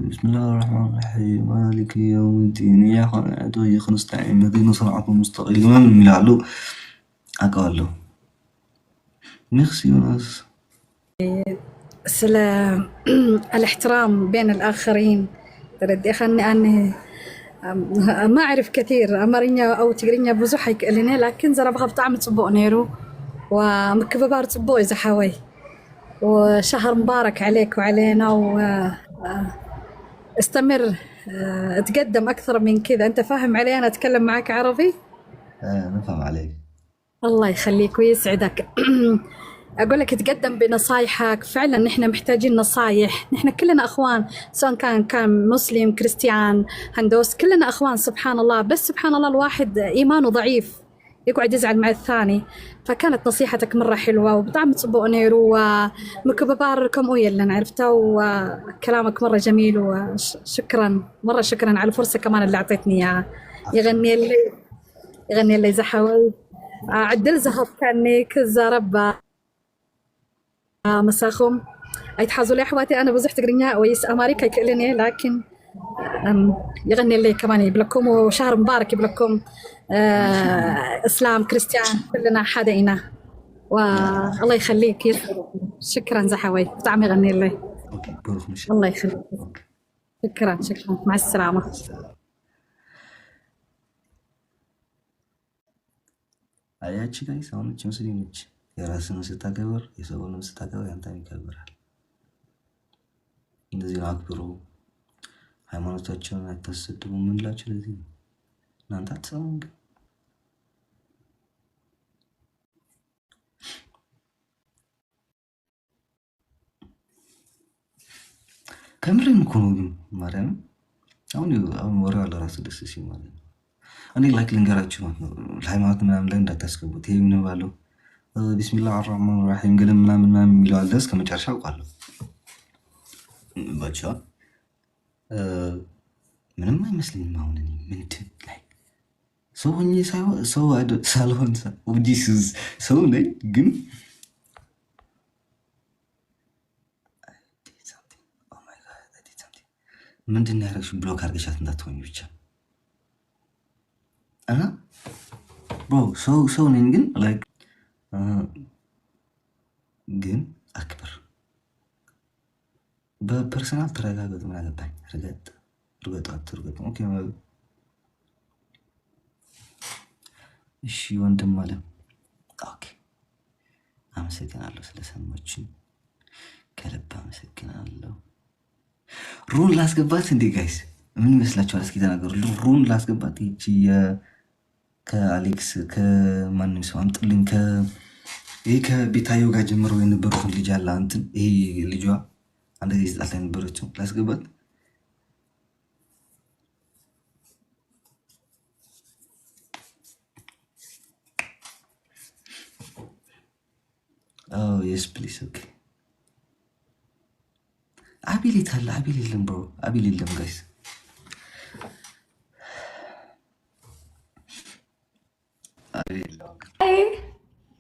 بسم الله الرحمن الرحيم مالك يوم الدين إياك نعبد وإياك نستعين اهدنا الصراط المستقيم من የሚላሉ አውቀዋለሁ ميرسي وناس الاحترام بين الآخرين تردي خلني أنا ما أعرف كثير أمرينيا أو تقرينيا بزوحي كأليني لكن زرا بغا بطعم تصبو نيرو ومكببار تصبو إذا حاوي وشهر مبارك عليك وعلينا استمر تقدم أكثر من كذا. أنت فاهم علي أنا أتكلم معك عربي؟ نفهم عليك. الله يخليك ويسعدك. أقول لك تقدم بنصايحك فعلا. نحن محتاجين نصايح. نحن كلنا أخوان سواء كان مسلم كريستيان هندوس كلنا أخوان سبحان الله. بس سبحان الله الواحد إيمانه ضعيف يقعد يزعل مع الثاني. فكانت نصيحتك مرة حلوة وبطعم تصبو نيرو ومكبباركم ويلا عرفته وكلامك مرة جميل وشكرا مرة شكرا على الفرصة كمان اللي أعطيتني إياها. يغني اللي زحوي عدل زهط كاني كذا ربا مساخم يتحازوا لي حواتي أنا بزح تقرينيا ويس أمريكا يكلني لكن يغني اللي كمان يبلكم وشهر مبارك يبلكم إسلام كريستيان كلنا حدينا والله يخليك شكرا زحوي طعم يغني اللي الله يخليك شكرا مع السلامة. አያችሁ ጋይስ አሁን እቺ ሙስሊሞች የራስን ስታከብር የሰውንም ስታከብር ያንተም ይከብራል። እንደዚህ አክብሩ ሃይማኖታቸውን አታሰድቡ ምንላችሁ ለዚህ ነው። እናንተ አትሰሙም ግን ከምሬም እኮ ነው ግን ማርያም አሁን ወሬው አለ ራሱ ደስ ሲል ማለት ነው። እኔ ላይክ ልንገራችሁ ማለት ነው ሃይማኖት ምናምን ላይ እንዳታስገቡት። ይሄ ምን ባለው ቢስሚላህ አርራህማን ራሂም ገለም ምናምን የሚለው አለ እስከ መጨረሻ አውቃለሁ። ባቻ ምንም አይመስልኝም። አሁን እኔ ምንድን ላይ ሰው ሆኜ ሰው ሳልሆን ሰው ነኝ ግን ምንድን ያደረግሽ ብሎክ አድርገሻት እንዳትሆኝ ብቻ እና ብሮ ሰው ነኝ ግን ላይክ ግን አክብር በፐርሰናል ተረጋገጥ። ምን አገባኝ ርገጥ ኦኬ እሺ ወንድም አለ ኦኬ አመሰግናለሁ ስለሰማችኝ ከልብ አመሰግናለሁ። ሩን ላስገባት እንዴ ጋይስ ምን ይመስላችኋል? እስኪ ተናገሩ። ሩን ላስገባት ይቺ ከአሌክስ ከማንም ሰው አምጥልኝ ይሄ ከቤታዮ ጋር ጀምረው የነበሩትን ልጅ አለ እንትን ይሄ ልጇ አንድ ጊዜ ተጣልታ የነበረችው ላስገባት። የስ ፕሊስ ኦኬ። አቤል የት አለ? አቤል የለም ብሮ፣ አቤል የለም ጋይስ።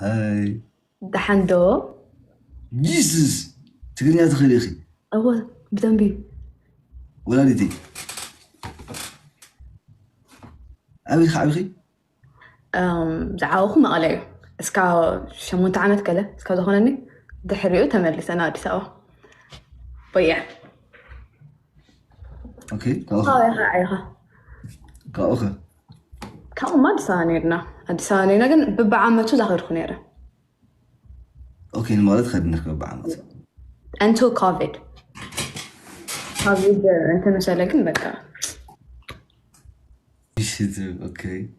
هاي دحندو جيسس تقولي تخيل يا اخي اول بذنبي ولادتي ابي اخي زعاوخ ما عليه اسكا شمون تعمت كله اسكا دخلني دحريو تملس انا ادي سوا بيع اوكي كاوخه كم ما تسانيرنا أديسانينا كن ببعامته زاخر خنيره. أوكي المرات خدنا ببعامته. أنتو كوفيد أنت مسألة كن بكا. أوكي.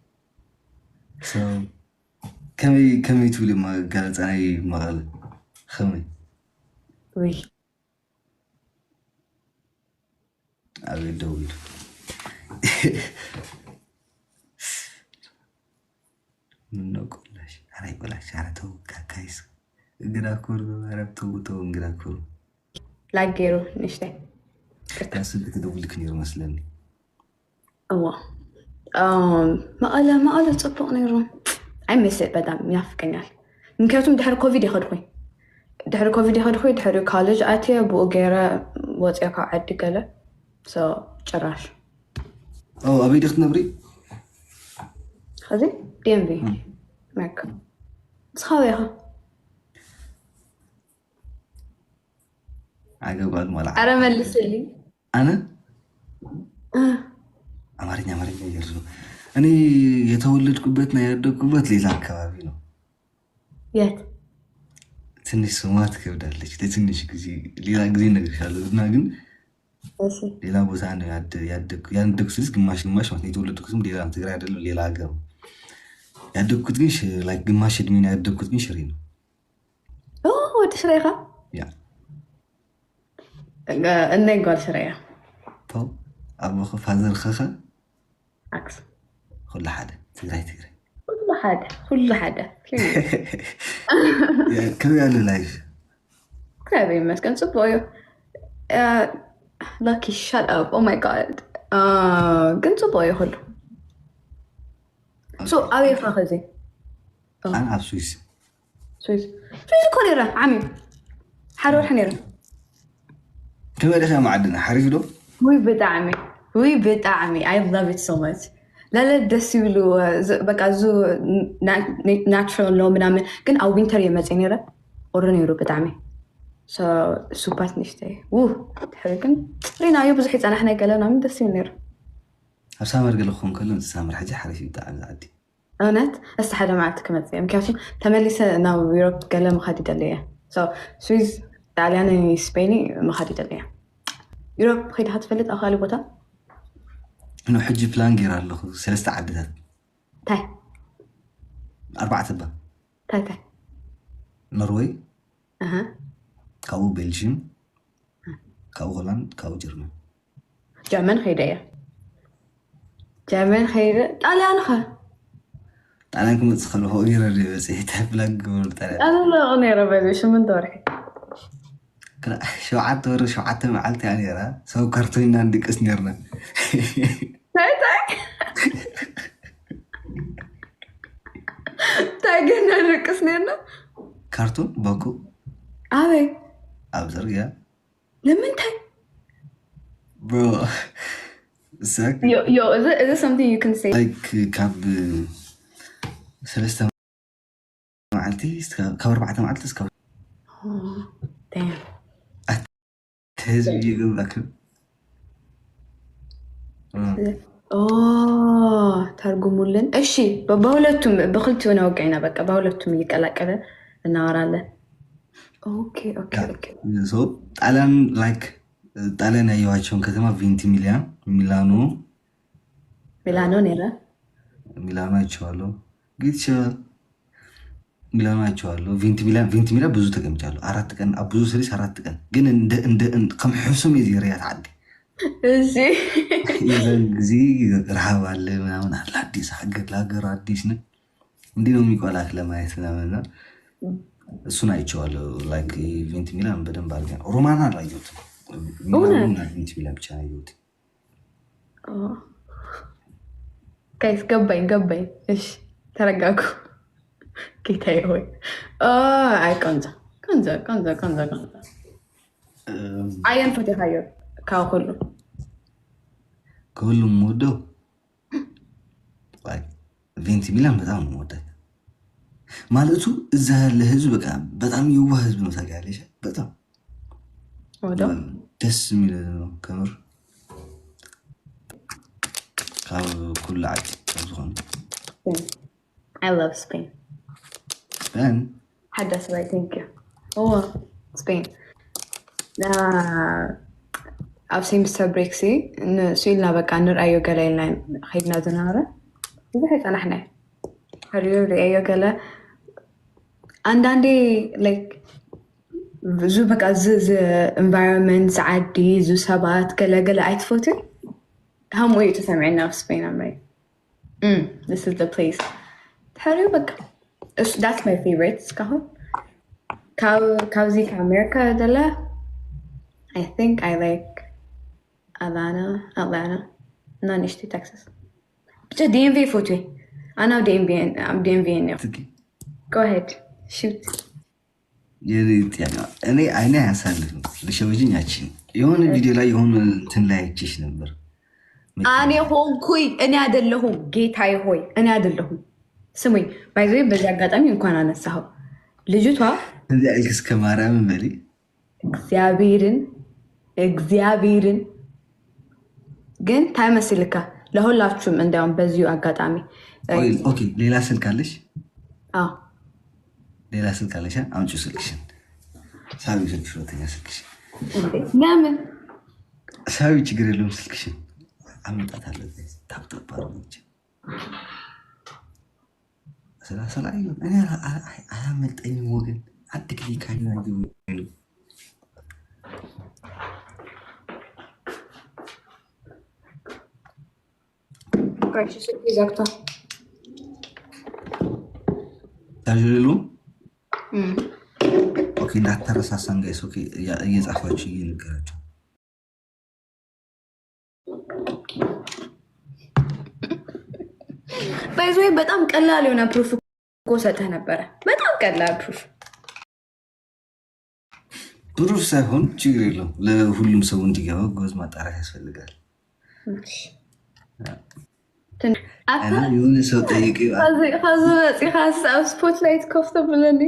So كم يتولي ما قالت أنا ما قال خمي. وي. أبي دور. ምነው ቆላሽ አራይ ቆላሽ አራተው ካካይስ እንግራኩሩ አራተው እንግራኩሩ ላጌሩ ንሽተ ከታስብ ከደውልክ ነው መስለኝ አዋ ማአላ ጽብቅ ነይሩ አይመስል በጣም ያፍቀኛል። ምክንያቱም ድሕሪ ኮቪድ ይኸድኩኝ ድሕሪ ኮሌጅ አትየ ብኡ ገይረ ወፅያ ካብ ዓዲ ገለ ጭራሽ أبي دخت نبري خذي DMV معك بس خاويها عجب بعد ما لعب أنا ملسلي أنا أمرني يرزو أنا يتولد كبتنا يدو كبت لي ذاك كبابينو يات ትንሽ ስማት ከብዳለች ለትንሽ ጊዜ ሌላ ጊዜ እነግርሻለሁ እና ግን ሌላ ቦታ ነው ያደግኩት ግማሽ ማለት የተወለድኩትም ሌላ ትግራይ አይደለም ሌላ ሀገር ነው ያደግኩት ግን ላይክ ግማሽ እድሜ ነው ያደግኩት ግን ሽሬ ነው ወደ ሽሬኻ ያ እና ይጓል ሽሬያ ተው አቦኸ ፋዘር ኸኸ عكس ኩሉ ሓደ ትግራይ كل حدا كم يعني لايف كذا مسكن صبايا lucky shut up oh my god كنت صبايا كله so أبي فاخذي أنا في سويس كونيرا عمي حرور حنيرا كم يعني معدنا حريف له وي بتعمي I love it so much لا ደስ ይብሉ በቃ ዙ ናቹራል ነው ምናምን ግን ኣብ ዊንተር የመፅእ ነይረ ቁሪ ነይሩ ብጣዕሚ ሱፓት ንሽተ ድሕሪ ግን ሪናዮ ብዙሕ ይፀናሕና ይገለና ደስ ይብል ነይሩ ኣብ ሳመር ገለ ክኾን ከሎ ሳመር ሕጂ ሓሪፍ ብጣዕሚ ዝዓዲ እውነት እስቲ ሓደ መዓልቲ ክመፅእ እየ ምክንያቱ ተመሊሰ ናብ ዩሮፕ ገለ ምኻድ ይደለየ ስዊዝ ጣልያን ስፔኒ ምኻድ ይደለየ ዩሮፕ ከይድካ ትፈልጥ ኣብ ካሊእ ቦታ إنه حجي بلان غير الله 3 عددات تاي 4 تبا تاي نرويج كاو بلجيم كاو هولند كاو جرمن خيرية طالعان كم تخلوا هو غير اللي بس يتحب لك قول طالعان أنا لا غنيرة بيبي شو من دوري كلا شو عدت معلت يعني را سو كرتون عندك اسنيرنا تاي قلنا لك اسنيرنا كرتون باكو أبي أبزر يا لما انت bro ساك yo is it something you can say like كاب سلسة معلتي كور 4 معلتي سكور damn تهزم يقول لك ተርጉሙልን እሺ በሁለቱም በክልቲው ነው ወቀይና በቃ በሁለቱም እየቀላቀለ እናወራለን ኦኬ ሶ ጣሊያን ላይክ ጣሊያን ያየኋቸውን ከተማ ቬንቲሚሊያ ሚላኖ ነራ ሚላኖ አይቼዋለሁ ግልጽ ሚላኖ አይቼዋለሁ ቬንቲሚሊያ ብዙ ተቀምጫለሁ 4 ቀን ብዙ ስሪስ 4 ቀን ግን እንደ ከም ሕሱም የዚሪያ ታዲ እሺ የዘን ጊዜ ረሃብ አለ ምናምን አለ አዲስ ሀገር አዲስ ነው እንዲህ ነው የሚቆላክ ለማየት ምናምንና እሱን አይቼዋለሁ ላይክ ቬንቲሚሊያን በደንብ አድርገን ሮማና አላየሁትም ሚላኖና ቬንቲሚሊያ ብቻ ነው ያየሁት ጋይስ ገባኝ እሺ ተረጋጉ ጌታዬ ሆይ አይ ቆንጆ አየን ፈተሃዮ ከሁሉም ወደው ቬንቲሚሊያን በጣም ነው ወዳት ማለቱ እዛ ያለ ህዝብ በቃ በጣም የዋህ ህዝብ ነው ታውቂያለሽ በጣም ደስ የሚል ነው ከምር كل عادي I love Spain حدث I think Spain I've seen Mr. Brexy إنه سئلنا بقى عن رأيه قال لنا خيدنا زنارة وبحيث أنا إحنا رأيه قال عندي like زو بقى زز environments عادي زو سبات قال عيد فوتو هم وين تسمعنا في Spain I'm like this is the place تحريو بقى that's my favorites كاوزي كأمريكا دلا I think I like Atlanta no نشتي Texas بس DMV فوتوي أنا I'm DMV now go ahead shoot يريد يعني أنا هسألك لشو بيجيني عشان የሆነ ቪዲዮ ላይ የሆነ እንትን ላይ አይቼሽ ነበር። እኔ ሆንኩኝ እኔ አይደለሁም። ጌታዬ ሆይ እኔ አይደለሁም። ስሙኝ ባይዘ በዚህ አጋጣሚ እንኳን አነሳኸው ልጅቷ እዚያ እስከ ማርያም በሊ እግዚአብሔርን ግን ታይመስልካ ለሁላችሁም እንዲያውም በዚሁ አጋጣሚ ኦኬ። ሌላ ስልክ አለሽ? አዎ ሌላ ስልክ አለሽ? አምጪው ስልክሽን። ሳቢ ስልክሽ ሁለተኛ ስልክሽን። ለምን ሳቢ? ችግር የለውም ስልክሽን አመጣት አለበት። ታብታባ አርመች ሰላሰላ እኔ አያመልጠኝም ወገን። አንድ ጊዜ ካይና ይሉ ዘግቷል። ታጅሉ ኦኬ። እንዳትረሳሳን ጋይስ። ኦኬ እየጻፋችሁ እየነገራችሁ ባይዞ በጣም ቀላል የሆነ ፕሩፍ እኮ ሰጠህ ነበረ። በጣም ቀላል ፕሩፍ ሳይሆን ችግር የለውም። ለሁሉም ሰው እንዲገባ ጎዝ ማጣራት ያስፈልጋል። የሆነ ሰው ጠይቅ ስፖትላይት ከፍቶ ብለን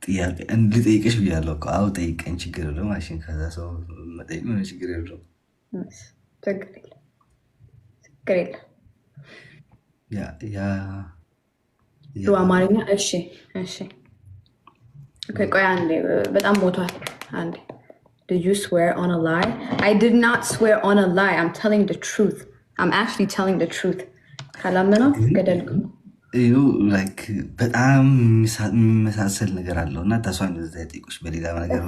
ጥያቄ እንድጠይቅሽ ብያለሁ እኮ። አዎ ጠይቀኝ፣ ችግር የለውም። ማሽን ከዛ ሰው መጠየቅ ሆነ ችግር የለውም። አማርኛ እሺ፣ እሺ፣ ቆይ አንዴ፣ በጣም ሞቷል። አንዴ Did you swear on a lie? I did not swear on a lie. I'm telling the truth. I'm actually telling the truth. ካላመነው ገደል ላይክ በጣም የሚመሳሰል ነገር አለው እና ተሷን ዛ ጠይቆች በሌላ ነገር